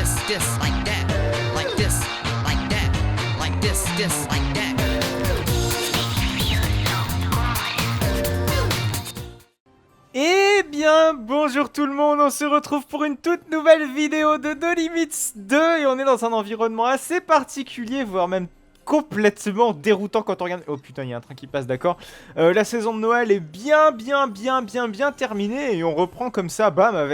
like that, like this, like that, like this, like that. Eh bien, bonjour tout le monde, on se retrouve pour une toute nouvelle vidéo de No Limits 2 et on est dans un environnement assez particulier, voire même complètement déroutant quand on regarde... Oh putain, il y a un train qui passe, d'accord. La saison de Noël est bien terminée et on reprend comme ça, bam,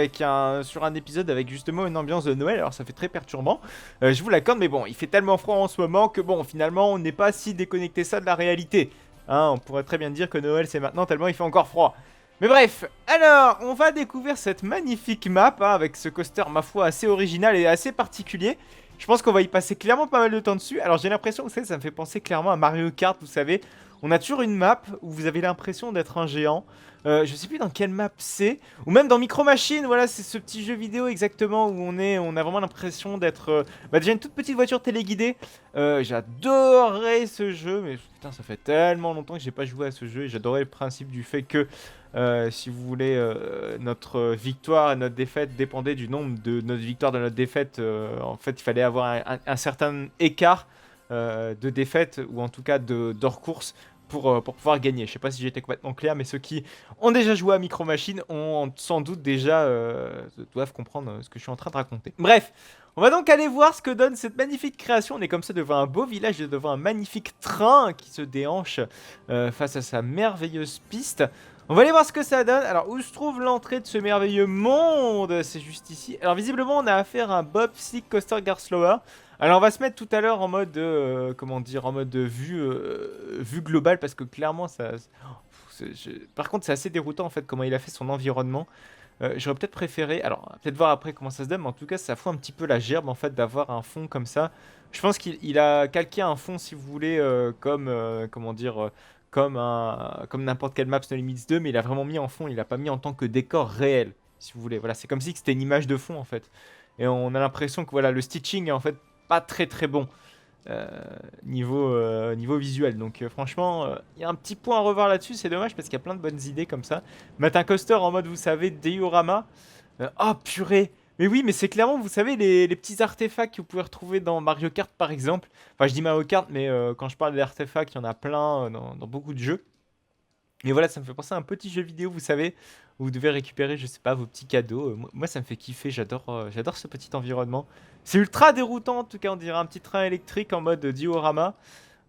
sur un épisode avec justement une ambiance de Noël. Alors ça fait très perturbant, je vous l'accorde, mais bon, il fait tellement froid en ce moment que bon, finalement, on n'est pas si déconnecté ça de la réalité. Hein, on pourrait très bien dire que Noël c'est maintenant tellement il fait encore froid. Mais bref, alors, on va découvrir cette magnifique map, hein, avec ce coaster, ma foi, assez original et assez particulier. Je pense qu'on va y passer clairement pas mal de temps dessus. Alors j'ai l'impression, vous savez, ça me fait penser clairement à Mario Kart, vous savez. On a toujours une map où vous avez l'impression d'être un géant. Je sais plus dans quelle map c'est. Ou même dans Micro Machine, voilà, c'est ce petit jeu vidéo exactement où on a vraiment l'impression d'être... déjà une toute petite voiture téléguidée. J'adorais ce jeu, mais putain, ça fait tellement longtemps que j'ai pas joué à ce jeu. Et j'adorais le principe du fait que... si vous voulez, notre victoire et notre défaite dépendait du nombre de notre victoire de notre défaite. En fait, il fallait avoir un certain écart de défaite, ou en tout cas d'hors course, pour pouvoir gagner. Je sais pas si j'étais complètement clair, mais ceux qui ont déjà joué à Micro Machine ont sans doute déjà doivent comprendre ce que je suis en train de raconter. Bref, on va donc aller voir ce que donne cette magnifique création. On est comme ça devant un beau village et devant un magnifique train qui se déhanche face à sa merveilleuse piste. On va aller voir ce que ça donne. Alors, où se trouve l'entrée de ce merveilleux monde? C'est juste ici. Alors, visiblement, on a affaire à un Bob Slick Coaster Garslower. Alors, on va se mettre tout à l'heure en mode, comment dire, en mode vue globale, parce que clairement, par contre, c'est assez déroutant, en fait, comment il a fait son environnement. J'aurais peut-être préféré, alors, on va peut-être voir après comment ça se donne, mais en tout cas, ça fout un petit peu la gerbe, en fait, d'avoir un fond comme ça. Je pense qu'il a calqué un fond, si vous voulez, comment dire... comme n'importe quelle map No Limits 2, mais il a vraiment mis en fond, il a pas mis en tant que décor réel, si vous voulez. Voilà, c'est comme si c'était une image de fond en fait. Et on a l'impression que voilà, le stitching est en fait pas très bon niveau visuel. Donc franchement, il y a un petit point à revoir là-dessus, c'est dommage parce qu'il y a plein de bonnes idées comme ça. Mettre un coaster en mode, vous savez, diorama. Oh purée! Mais oui, mais c'est clairement, vous savez, les petits artefacts que vous pouvez retrouver dans Mario Kart par exemple. Enfin, je dis Mario Kart, mais quand je parle d'artefacts, il y en a plein dans beaucoup de jeux. Et voilà, ça me fait penser à un petit jeu vidéo, vous savez, où vous devez récupérer, je sais pas, vos petits cadeaux. Moi, ça me fait kiffer, j'adore ce petit environnement. C'est ultra déroutant, en tout cas, on dirait un petit train électrique en mode diorama,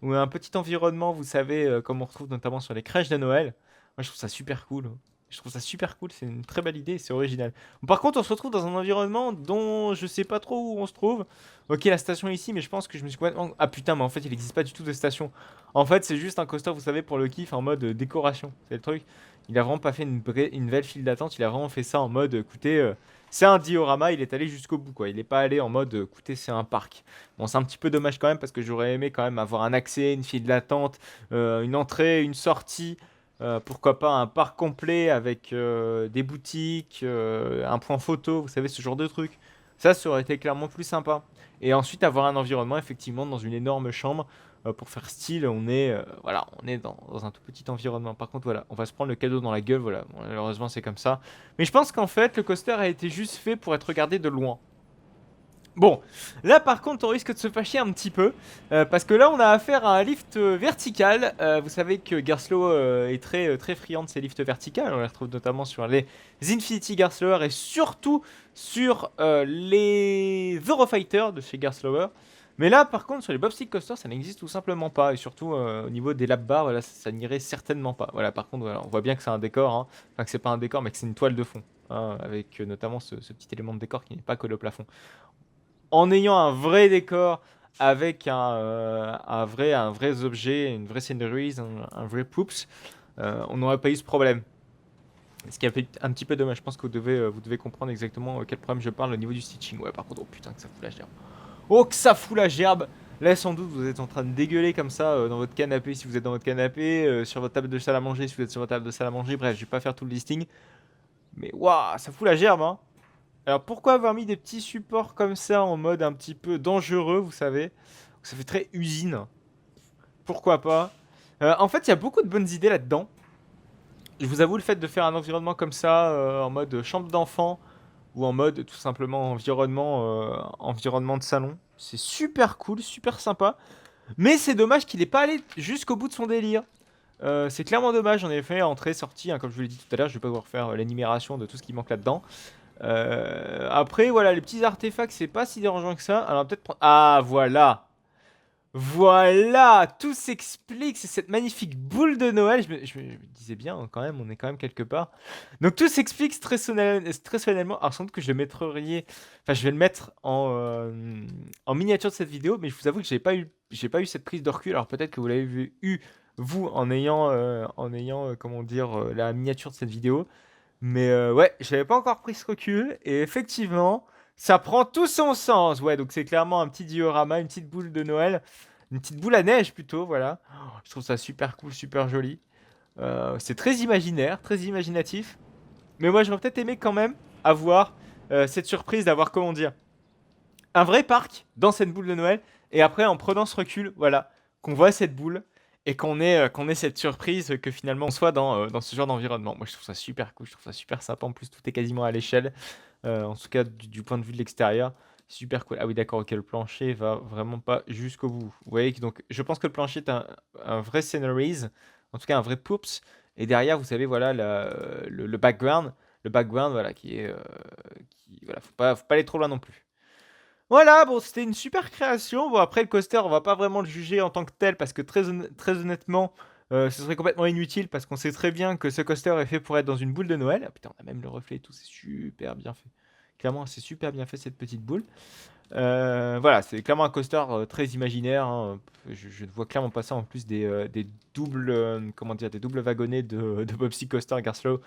ou un petit environnement, vous savez, comme on retrouve notamment sur les crèches de Noël. Moi, je trouve ça super cool. Je trouve ça super cool, c'est une très belle idée, c'est original. Par contre, on se retrouve dans un environnement dont je sais pas trop où on se trouve. Ok, la station est ici, mais je pense que je me suis complètement... Ah putain, mais en fait, il n'existe pas du tout de station. En fait, c'est juste un coaster, vous savez, pour le kiff, en mode décoration. C'est le truc. Il a vraiment pas fait une belle file d'attente, il a vraiment fait ça en mode, écoutez, c'est un diorama, il est allé jusqu'au bout, quoi. Il n'est pas allé en mode, écoutez, c'est un parc. Bon, c'est un petit peu dommage quand même, parce que j'aurais aimé quand même avoir un accès, une file d'attente, une entrée, une sortie. Pourquoi pas un parc complet avec des boutiques, un point photo, vous savez, ce genre de truc. Ça aurait été clairement plus sympa. Et ensuite avoir un environnement effectivement dans une énorme chambre pour faire style. Voilà, on est dans un tout petit environnement. Par contre, voilà, on va se prendre le cadeau dans la gueule. Voilà, bon, malheureusement c'est comme ça. Mais je pense qu'en fait le coaster a été juste fait pour être regardé de loin. Bon, là par contre on risque de se fâcher un petit peu parce que là on a affaire à un lift vertical. Vous savez que Garslow est très friand de ces lifts verticales. On les retrouve notamment sur les Infinity Garslower et surtout sur les Eurofighter de chez Garslower. Mais là par contre sur les Bobstick Coasters ça n'existe tout simplement pas. Et surtout au niveau des lap bars, là, ça n'irait certainement pas. Voilà, par contre voilà, on voit bien que c'est un décor, hein. Enfin que c'est pas un décor mais que c'est une toile de fond, hein, avec notamment ce petit élément de décor qui n'est pas collé au plafond. En ayant un vrai décor avec un vrai objet, une vraie scenery, un vrai poops, on n'aurait pas eu ce problème. Ce qui est un petit peu dommage. Je pense que vous devez comprendre exactement quel problème je parle au niveau du stitching. Ouais, par contre, oh putain, que ça fout la gerbe. Oh, que ça fout la gerbe! Là, sans doute, vous êtes en train de dégueuler comme ça dans votre canapé si vous êtes dans votre canapé, sur votre table de salle à manger si vous êtes sur votre table de salle à manger. Bref, je vais pas faire tout le listing. Mais waouh, ça fout la gerbe, hein! Alors pourquoi avoir mis des petits supports comme ça en mode un petit peu dangereux, vous savez? Ça fait très usine. Pourquoi pas? En fait, il y a beaucoup de bonnes idées là-dedans. Je vous avoue, le fait de faire un environnement comme ça, en mode chambre d'enfant, ou en mode tout simplement environnement de salon. C'est super cool, super sympa. Mais c'est dommage qu'il n'ait pas allé jusqu'au bout de son délire. C'est clairement dommage, en effet, entrée, sortie, hein, comme je vous l'ai dit tout à l'heure, je vais pas vous refaire l'énumération de tout ce qui manque là-dedans. Après, voilà, les petits artefacts, c'est pas si dérangeant que ça. Alors peut-être prendre... Ah, voilà. Voilà, tout s'explique, c'est cette magnifique boule de Noël. Je me disais bien, hein, quand même, on est quand même quelque part. Donc tout s'explique très solennellement. Alors sans doute que je le mettrai, enfin je vais le mettre en miniature de cette vidéo, mais je vous avoue que j'ai pas eu cette prise de recul. Alors peut-être que vous l'avez eu vous en ayant comment dire, la miniature de cette vidéo. Mais ouais, j'avais pas encore pris ce recul. Et effectivement, ça prend tout son sens. Ouais, donc c'est clairement un petit diorama, une petite boule de Noël. Une petite boule à neige plutôt, voilà. Oh, je trouve ça super cool, super joli. C'est très imaginaire, très imaginatif. Mais moi, j'aurais peut-être aimé quand même avoir cette surprise d'avoir, comment dire, un vrai parc dans cette boule de Noël. Et après, en prenant ce recul, voilà, qu'on voit cette boule et qu'on ait cette surprise que finalement on soit dans ce genre d'environnement. Moi, je trouve ça super cool, je trouve ça super sympa. En plus, tout est quasiment à l'échelle, en tout cas du point de vue de l'extérieur. Super cool. Ah oui, d'accord, ok, le plancher va vraiment pas jusqu'au bout. Vous voyez, donc je pense que le plancher est un vrai sceneries, en tout cas un vrai poops. Et derrière, vous savez, voilà, le background. Le background, voilà, voilà, faut pas aller trop loin non plus. Voilà, bon, c'était une super création. Bon, après, le coaster, on va pas vraiment le juger en tant que tel parce que très honnêtement, ce serait complètement inutile parce qu'on sait très bien que ce coaster est fait pour être dans une boule de Noël. Ah, putain, on a même le reflet et tout, c'est super bien fait. Clairement, c'est super bien fait cette petite boule. Voilà, c'est clairement un coaster très imaginaire, hein. Je ne vois clairement pas ça en plus des doubles, comment dire, des doubles wagonnets de Bobsy Coaster à Garslow.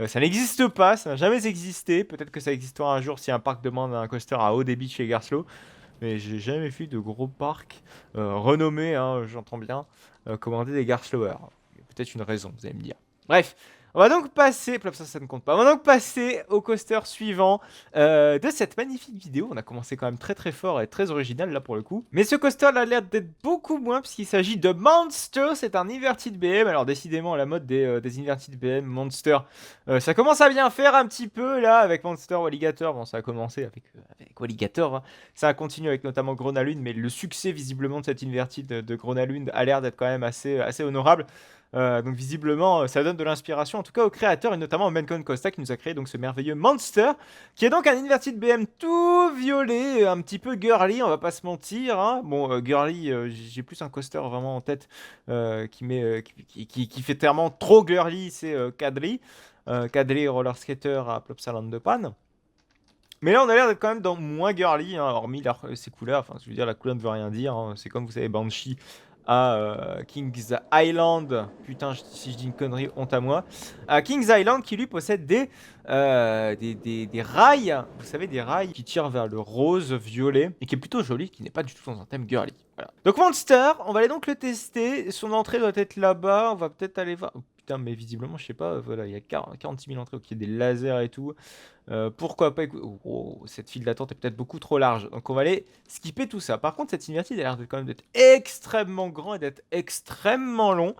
Ça n'existe pas, ça n'a jamais existé. Peut-être que ça existera un jour si un parc demande un coaster à haut débit chez Garslow. Mais j'ai jamais vu de gros parcs renommés, hein, j'entends bien, commander des Garslowers. Il y a peut-être une raison, vous allez me dire. Bref, on va donc passer, ça ne compte pas. On va donc passer au coaster suivant de cette magnifique vidéo. On a commencé quand même très très fort et très original là pour le coup. Mais ce coaster a l'air d'être beaucoup moins puisqu'il s'agit de Monster. C'est un inverted BM. Alors décidément la mode des inverted BM Monster, ça commence à bien faire un petit peu là avec Monster ou Alligator. Bon, ça a commencé avec Alligator, hein. Ça a continué avec notamment Gronalund, mais le succès visiblement de cette inverted de Gronalund a l'air d'être quand même assez honorable. Donc visiblement, ça donne de l'inspiration, en tout cas aux créateurs, et notamment au Mencon Costa qui nous a créé donc ce merveilleux Monster, qui est donc un inverted BM tout violet, un petit peu girly, on va pas se mentir, hein. Bon, girly, j'ai plus un coaster vraiment en tête qui fait tellement trop girly, c'est Kadri. Kadri Roller Skater à Plopsaland de Panne. Mais là, on a l'air d'être quand même dans moins girly, hein, hormis ses couleurs. Enfin, je veux dire, la couleur ne veut rien dire, hein. C'est comme vous savez, Banshee à Kings Island. Putain, si je dis une connerie, honte à moi. À Kings Island, qui lui possède des rails. Vous savez, des rails qui tirent vers le rose violet et qui est plutôt joli, qui n'est pas du tout dans un thème girly. Voilà. Donc, Monster, on va aller donc le tester. Son entrée doit être là-bas. On va peut-être aller voir. Oh, putain, mais visiblement, je sais pas. Voilà, il y a 46 000 entrées. Ok, des lasers et tout. Pourquoi pas cette file d'attente est peut-être beaucoup trop large. Donc on va aller skipper tout ça. Par contre, cette invertide a l'air quand même d'être extrêmement grand et d'être extrêmement long.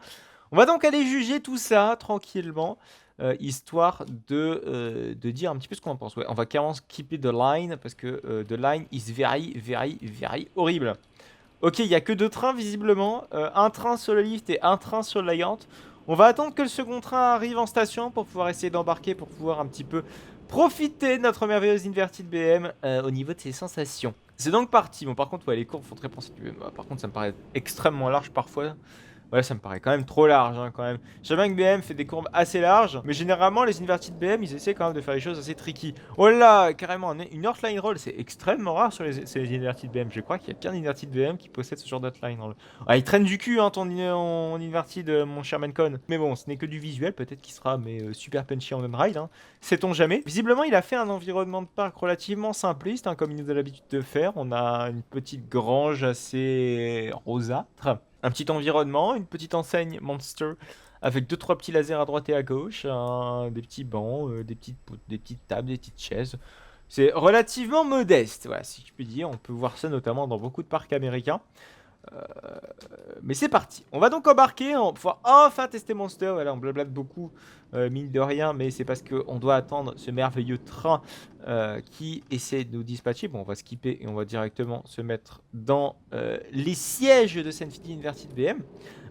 On va donc aller juger tout ça tranquillement, histoire de dire un petit peu ce qu'on en pense. Ouais, on va carrément skipper The Line parce que The Line is very, very, very horrible. Ok, il n'y a que deux trains visiblement. Un train sur le lift et un train sur la Yante. On va attendre que le second train arrive en station pour pouvoir essayer d'embarquer, pour pouvoir un petit peu profiter de notre merveilleuse inverted BM au niveau de ses sensations. C'est donc parti. Bon, par contre, ouais, les courbes font très penser. Par contre, ça me paraît extrêmement large parfois. Ouais, ça me paraît quand même trop large, hein, quand même. Je sais bien que BM fait des courbes assez larges, mais généralement, les inverted BM, ils essaient quand même de faire des choses assez tricky. Oh là, carrément, une Earthline Roll, c'est extrêmement rare sur les inverted BM. Je crois qu'il n'y a qu'un inverted BM qui possède ce genre d'Earthline Roll. Ah, il traîne du cul, hein, ton inverted, mon cher Mencon. Mais bon, ce n'est que du visuel, peut-être qu'il sera super punchy en on-ride, hein. Sait-on jamais. Visiblement, il a fait un environnement de parc relativement simpliste, hein, comme il nous a l'habitude de faire. On a une petite grange assez rosâtre. Un petit environnement, une petite enseigne Monster avec 2-3 petits lasers à droite et à gauche, des petits bancs, des petites tables, des petites chaises. C'est relativement modeste, voilà, si je puis dire. On peut voir ça notamment dans beaucoup de parcs américains. Mais c'est parti. On va donc embarquer, on va pouvoir enfin tester Monster. Voilà, on blablate beaucoup, mine de rien, mais c'est parce qu'on doit attendre ce merveilleux train qui essaie de nous dispatcher. Bon, on va skipper et on va directement se mettre dans les sièges de Senfiti Inverted BM.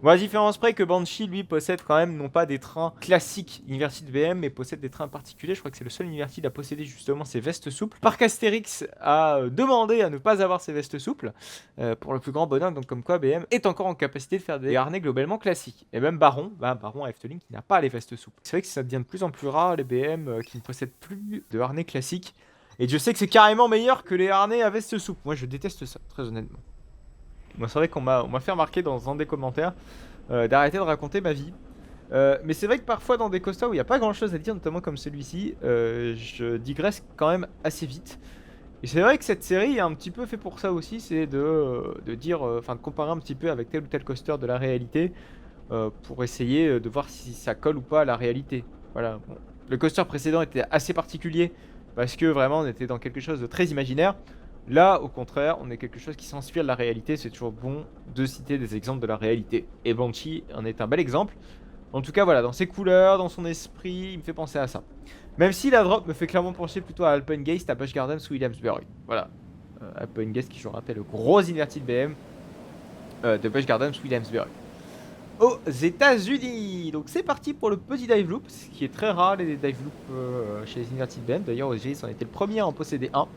Bon, à différence près que Banshee, lui, possède quand même non pas des trains classiques Inverted BM, mais possède des trains particuliers. Je crois que c'est le seul Inverted à posséder justement ces vestes souples. Parc Astérix a demandé à ne pas avoir ces vestes souples pour le plus grand bonheur. Donc comme quoi BM est encore en capacité de faire des harnais globalement classiques. Et même Baron, Baron à Efteling qui n'a pas les vestes souples. C'est vrai que ça devient de plus en plus rare les BM qui ne possèdent plus de harnais classiques. Et je sais que c'est carrément meilleur que les harnais à vestes souples. Moi je déteste ça, très honnêtement. Moi c'est vrai qu'on m'a fait remarquer dans un des commentaires d'arrêter de raconter ma vie. Mais c'est vrai que parfois dans des coasters où il n'y a pas grand chose à dire, notamment comme celui-ci, je digresse quand même assez vite. Et c'est vrai que cette série est un petit peu fait pour ça aussi, c'est de dire, enfin de comparer un petit peu avec tel ou tel coaster de la réalité pour essayer de voir si ça colle ou pas à la réalité. Voilà. Bon. Le coaster précédent était assez particulier parce que vraiment on était dans quelque chose de très imaginaire. Là, au contraire, on est quelque chose qui s'inspire de la réalité. C'est toujours bon de citer des exemples de la réalité. Et Banshee en est un bel exemple. En tout cas, voilà, dans ses couleurs, dans son esprit, il me fait penser à ça. Même si la drop me fait clairement pencher plutôt à Alpengeist, à Busch Gardens ou Williamsburg. Voilà. Alpengeist qui, je rappelle, le gros inverted BM de Busch Gardens Williamsburg. Aux États-Unis. Donc c'est parti pour le petit dive loop, ce qui est très rare les dive loops chez les inverted BM. D'ailleurs, OGS en était le premier à en posséder un.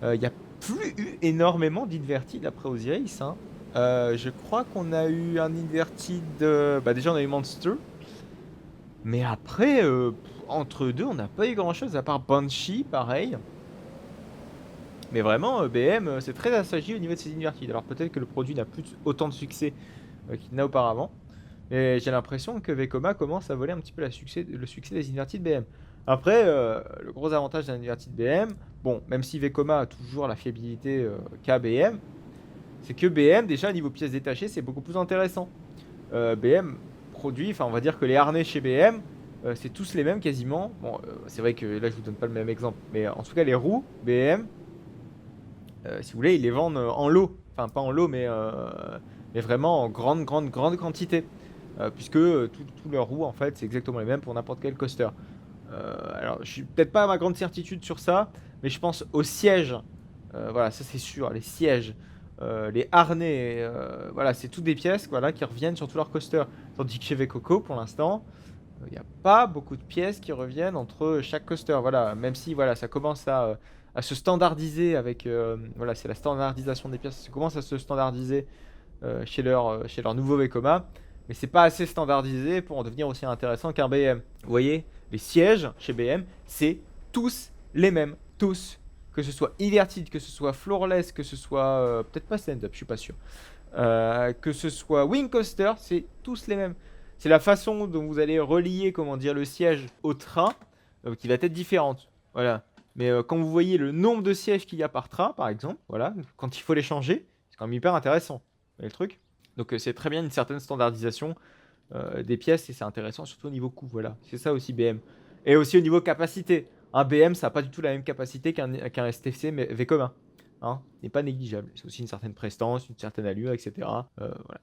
Il n'y a plus eu énormément d'inverted après Osiris. Hein. Je crois qu'on a eu un inverted. Déjà, on a eu Monster. Mais après, entre deux, on n'a pas eu grand chose à part Banshee, pareil. Mais vraiment, BM, c'est très assagi au niveau de ses inverted. Alors peut-être que le produit n'a plus autant de succès qu'il n'a auparavant. Mais j'ai l'impression que Vekoma commence à voler un petit peu le succès des inverted BM. Après, le gros avantage d'un inverted BM, bon, même si Vekoma a toujours la fiabilité qu'a BM, c'est que BM, déjà, niveau pièces détachées, c'est beaucoup plus intéressant. BM produit, enfin, on va dire que les harnais chez BM, c'est tous les mêmes quasiment. Bon, c'est vrai que là, je vous donne pas le même exemple, mais en tout cas, les roues BM, si vous voulez, ils les vendent en lot. Enfin, pas en lot, mais vraiment en grande quantité. Puisque tous leurs roues, en fait, c'est exactement les mêmes pour n'importe quel coaster. Alors, je suis peut-être pas à ma grande certitude sur ça, mais je pense aux sièges. Voilà, ça c'est sûr, les sièges, les harnais, voilà, c'est toutes des pièces voilà, qui reviennent sur tous leurs coasters. Tandis que chez Vekoko, pour l'instant, il n'y a pas beaucoup de pièces qui reviennent entre chaque coaster. Voilà, même si voilà, ça commence à se standardiser avec. Voilà, c'est la standardisation des pièces, ça commence à se standardiser chez leur nouveau Vekoma. Mais c'est pas assez standardisé pour en devenir aussi intéressant qu'un BM. Vous voyez, les sièges chez BM, c'est tous les mêmes. Tous. Que ce soit inverted, que ce soit floorless, que ce soit. Peut-être pas stand-up, je suis pas sûr. Que ce soit wing coaster, c'est tous les mêmes. C'est la façon dont vous allez relier, comment dire, le siège au train qui va être différente. Voilà. Mais quand vous voyez le nombre de sièges qu'il y a par train, par exemple, voilà, quand il faut les changer, c'est quand même hyper intéressant. Vous voyez le truc? Donc c'est très bien une certaine standardisation des pièces et c'est intéressant surtout au niveau coût. Voilà, c'est ça aussi BM. Et aussi au niveau capacité. Un BM, ça n'a pas du tout la même capacité qu'un STFC Vekoma. Hein, n'est pas négligeable. C'est aussi une certaine prestance, une certaine allure, etc. Voilà.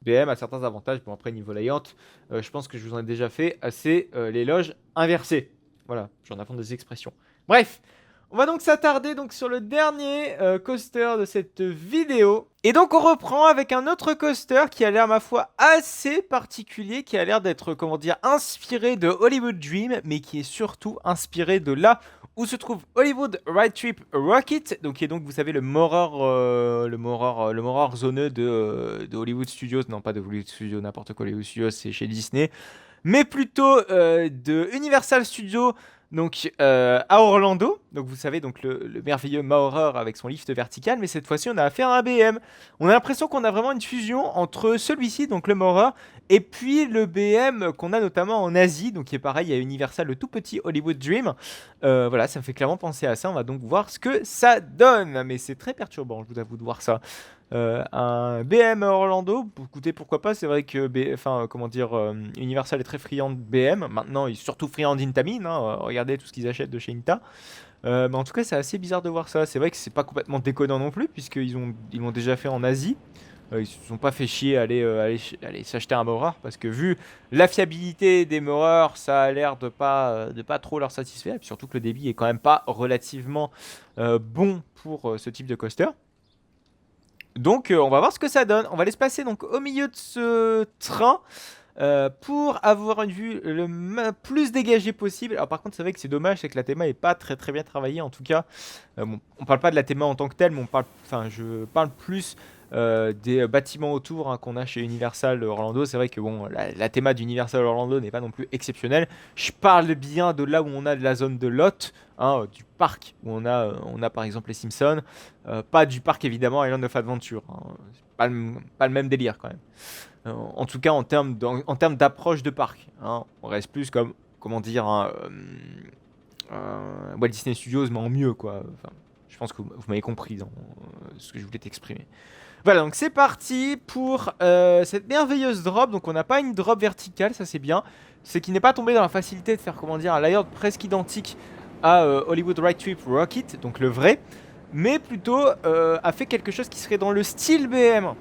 BM a certains avantages. Bon, après, niveau layout, je pense que je vous en ai déjà fait assez l'éloge inversé. Voilà, j'en apprends des expressions. Bref, on va donc s'attarder donc sur le dernier coaster de cette vidéo. Et donc on reprend avec un autre coaster qui a l'air ma foi assez particulier, qui a l'air d'être, comment dire, inspiré de Hollywood Dream, mais qui est surtout inspiré de là où se trouve Hollywood Ride Trip Rocket, donc qui est donc, vous savez, le Morror zoneux de Hollywood Studios, non pas de Hollywood Studios, n'importe quoi, Hollywood Studios c'est chez Disney, mais plutôt de Universal Studios, donc à Orlando. Donc vous savez, donc le merveilleux Maurer avec son lift vertical, mais cette fois-ci on a affaire à un BM. On a l'impression qu'on a vraiment une fusion entre celui-ci, donc le Maurer, et puis le BM qu'on a notamment en Asie, donc qui est pareil, il y a Universal, le tout petit Hollywood Dream. Voilà, ça me fait clairement penser à ça. On va donc voir ce que ça donne, mais c'est très perturbant, je vous avoue, de voir ça. Un BM à Orlando, écoutez, pourquoi pas. C'est vrai que Universal est très friand de BM. Maintenant, il est surtout friand d'Intamin. Hein. Regardez tout ce qu'ils achètent de chez Inta. Mais en tout cas, c'est assez bizarre de voir ça. C'est vrai que c'est pas complètement déconnant non plus, ils l'ont déjà fait en Asie. Ils se sont pas fait chier à aller s'acheter un mirror parce que vu la fiabilité des mirrors, ça a l'air de pas trop leur satisfaire. Et puis surtout que le débit est quand même pas relativement bon pour ce type de coaster. Donc on va voir ce que ça donne. On va aller se passer donc au milieu de ce train pour avoir une vue plus dégagée possible. Alors par contre c'est vrai que c'est dommage, c'est que la théma est pas très très bien travaillée en tout cas. Bon, on parle pas de la théma en tant que telle, mais je parle plus des bâtiments autour hein, qu'on a chez Universal Orlando. C'est vrai que bon, la théma d'Universal Orlando n'est pas non plus exceptionnelle. Je parle bien de là où on a de la zone de lot, hein, du parc où on a par exemple les Simpsons, pas du parc évidemment Island of Adventure. Hein. C'est pas le même délire quand même. En tout cas, en termes d'approche de parc. Hein, on reste plus comme, comment dire, Walt Disney Studios, mais en mieux, quoi. Enfin, je pense que vous m'avez compris dans ce que je voulais t'exprimer. Voilà, donc c'est parti pour cette merveilleuse drop. Donc on n'a pas une drop verticale, ça c'est bien. C'est qu'il n'est pas tombé dans la facilité de faire, comment dire, un layout presque identique à Hollywood Ride Trip Rocket, donc le vrai, mais plutôt a fait quelque chose qui serait dans le style BM.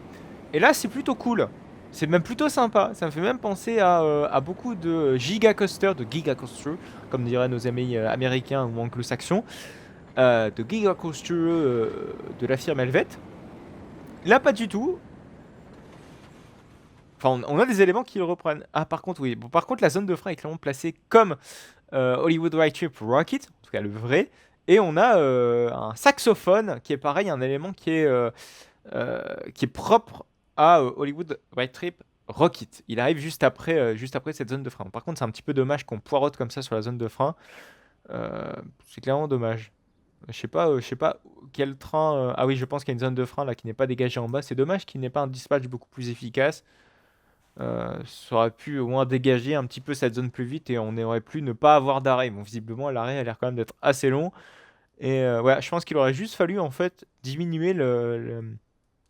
Et là, c'est plutôt cool. C'est même plutôt sympa. Ça me fait même penser à beaucoup de giga coasters, de giga coasters, comme diraient nos amis américains ou anglo-saxons, de giga coasters de la firme Helvet. Là, pas du tout. Enfin, on a des éléments qui le reprennent. Ah, par contre, oui. Bon, par contre, la zone de frein est clairement placée comme Hollywood Ride Trip Rocket, en tout cas le vrai. Et on a un saxophone qui est pareil, un élément qui est propre à Hollywood Ride Trip Rocket. Il arrive juste après cette zone de frein. Par contre, c'est un petit peu dommage qu'on poireaute comme ça sur la zone de frein. C'est clairement dommage. Je sais pas quel train. Ah oui, je pense qu'il y a une zone de frein là qui n'est pas dégagée en bas. C'est dommage qu'il n'ait pas un dispatch beaucoup plus efficace. Ça aurait pu au moins dégager un petit peu cette zone plus vite et on aurait pu ne pas avoir d'arrêt. Bon, visiblement, l'arrêt a l'air quand même d'être assez long. Et ouais, je pense qu'il aurait juste fallu en fait diminuer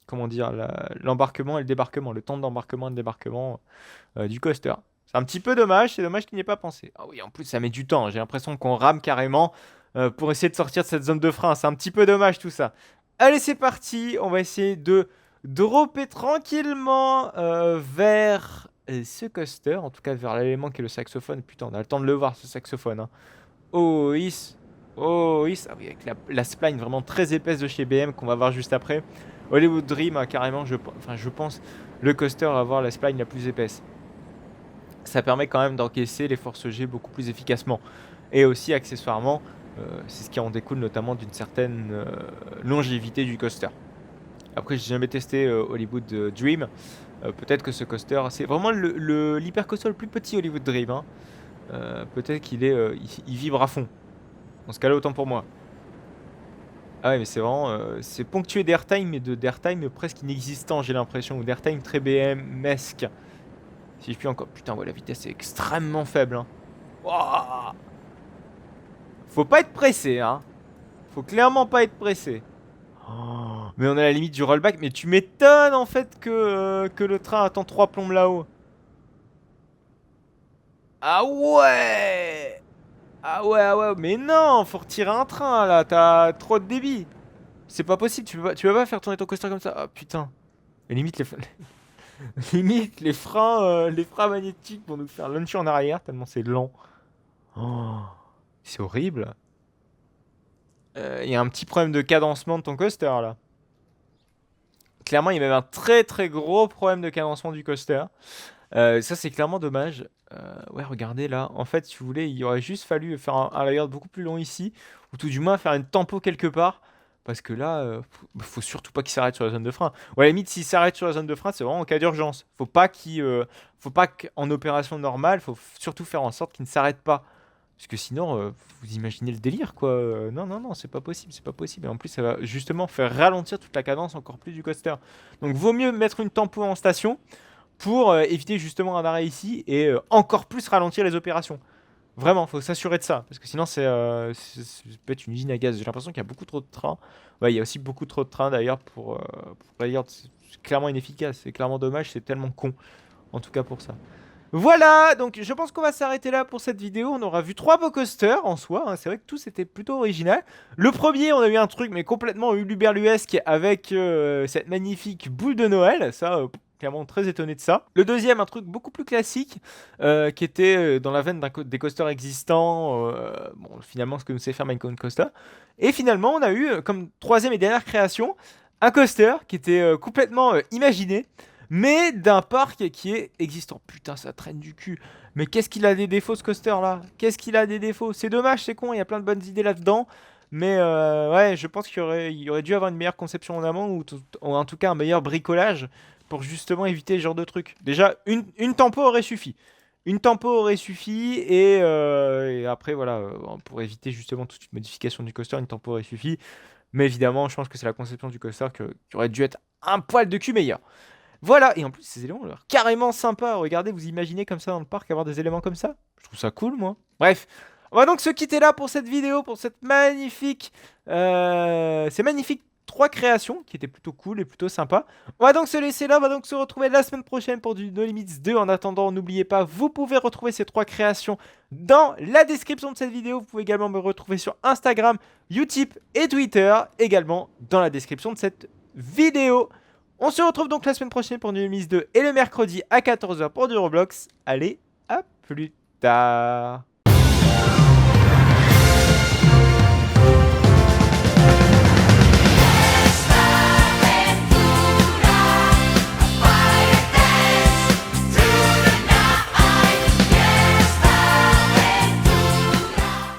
comment dire, l'embarquement et le débarquement, le temps d'embarquement et de débarquement du coaster. C'est un petit peu dommage, c'est dommage qu'il n'y ait pas pensé. Ah oui, en plus ça met du temps, j'ai l'impression qu'on rame carrément pour essayer de sortir de cette zone de frein. C'est un petit peu dommage tout ça. Allez, c'est parti, on va essayer de dropper tranquillement vers ce coaster, en tout cas vers l'élément qui est le saxophone. Putain, on a le temps de le voir ce saxophone. Hein. Oh, is. Oh, is. Ah oui, avec la spline vraiment très épaisse de chez BM qu'on va voir juste après. Hollywood Dream a carrément, je pense, le coaster à avoir la spline la plus épaisse. Ça permet quand même d'encaisser les forces G beaucoup plus efficacement. Et aussi, accessoirement, c'est ce qui en découle notamment d'une certaine longévité du coaster. Après, j'ai jamais testé Hollywood Dream. Peut-être que ce coaster, c'est vraiment l'hypercoaster le plus petit Hollywood Dream. Hein. Peut-être il vibre à fond. Dans ce cas-là, autant pour moi. Ah ouais, mais c'est vraiment, c'est ponctué d'airtime, mais d'airtime presque inexistant, j'ai l'impression, ou d'airtime très BM-esque. Si je puis encore, putain, ouais, la vitesse est extrêmement faible. Hein. Wouah. Faut pas être pressé, hein. Faut clairement pas être pressé. Oh, mais on est à la limite du rollback. Mais tu m'étonnes en fait que le train attend 3 plombes là-haut. Ah ouais. Ah ouais, mais non, faut retirer un train là, t'as trop de débit. C'est pas possible, tu peux pas faire tourner ton coaster comme ça. Ah putain. Mais limite limite les freins magnétiques vont nous faire launcher en arrière tellement c'est lent. Oh, c'est horrible. Il y a un petit problème de cadencement de ton coaster là. Clairement, il y a même un très très gros problème de cadencement du coaster. Ça, c'est clairement dommage. Ouais, regardez là. En fait, si vous voulez, il aurait juste fallu faire un layout beaucoup plus long ici, ou tout du moins faire une tempo quelque part. Parce que là, faut surtout pas qu'il s'arrête sur la zone de frein. Ou à la limite, s'il s'arrête sur la zone de frein, c'est vraiment en cas d'urgence. Faut pas qu'en opération normale, faut surtout faire en sorte qu'il ne s'arrête pas. Parce que sinon, vous imaginez le délire, quoi. Non, c'est pas possible, c'est pas possible. Et en plus, ça va justement faire ralentir toute la cadence encore plus du coaster. Donc, vaut mieux mettre une tempo en station pour éviter justement un arrêt ici et encore plus ralentir les opérations. Vraiment, faut s'assurer de ça, parce que sinon ça peut être une usine à gaz. J'ai l'impression qu'il y a beaucoup trop de trains. Ouais, il y a aussi beaucoup trop de trains d'ailleurs pour d'ailleurs, c'est clairement inefficace, c'est clairement dommage, c'est tellement con. En tout cas pour ça. Voilà, donc je pense qu'on va s'arrêter là pour cette vidéo. On aura vu 3 beaux coasters en soi, hein. C'est vrai que tous étaient plutôt original. Le premier, on a eu un truc mais complètement uluberluesque avec cette magnifique boule de Noël. Ça, clairement très étonné de ça. Le deuxième, un truc beaucoup plus classique qui était dans la veine des coasters existants. Bon, finalement, ce que nous sait faire Minecon Coaster. Et finalement, on a eu comme troisième et dernière création un coaster qui était complètement imaginé mais d'un parc qui est existant. Putain, ça traîne du cul. Mais qu'est-ce qu'il a des défauts ce coaster là? Qu'est-ce qu'il a des défauts? C'est dommage, c'est con, il y a plein de bonnes idées là-dedans. Mais ouais, je pense qu'il y aurait dû avoir une meilleure conception en amont ou en tout cas un meilleur bricolage pour justement éviter ce genre de trucs. Déjà, une tempo aurait suffi. Une tempo aurait suffi et après voilà, pour éviter justement toute une modification du coaster, une tempo aurait suffi. Mais évidemment, je pense que c'est la conception du coaster qui aurait dû être un poil de cul meilleur. Voilà, et en plus ces éléments ont l'air carrément sympa. Regardez, vous imaginez comme ça dans le parc avoir des éléments comme ça? Je trouve ça cool, moi. Bref, on va donc se quitter là pour cette vidéo, pour cette magnifique, ces magnifiques 3 créations qui étaient plutôt cool et plutôt sympa. On va donc se laisser là, on va donc se retrouver la semaine prochaine pour du No Limits 2. En attendant, n'oubliez pas, vous pouvez retrouver ces 3 créations dans la description de cette vidéo. Vous pouvez également me retrouver sur Instagram, Utip et Twitter, également dans la description de cette vidéo. On se retrouve donc la semaine prochaine pour une mise 2 et le mercredi à 14 h pour du Roblox. Allez, à plus tard.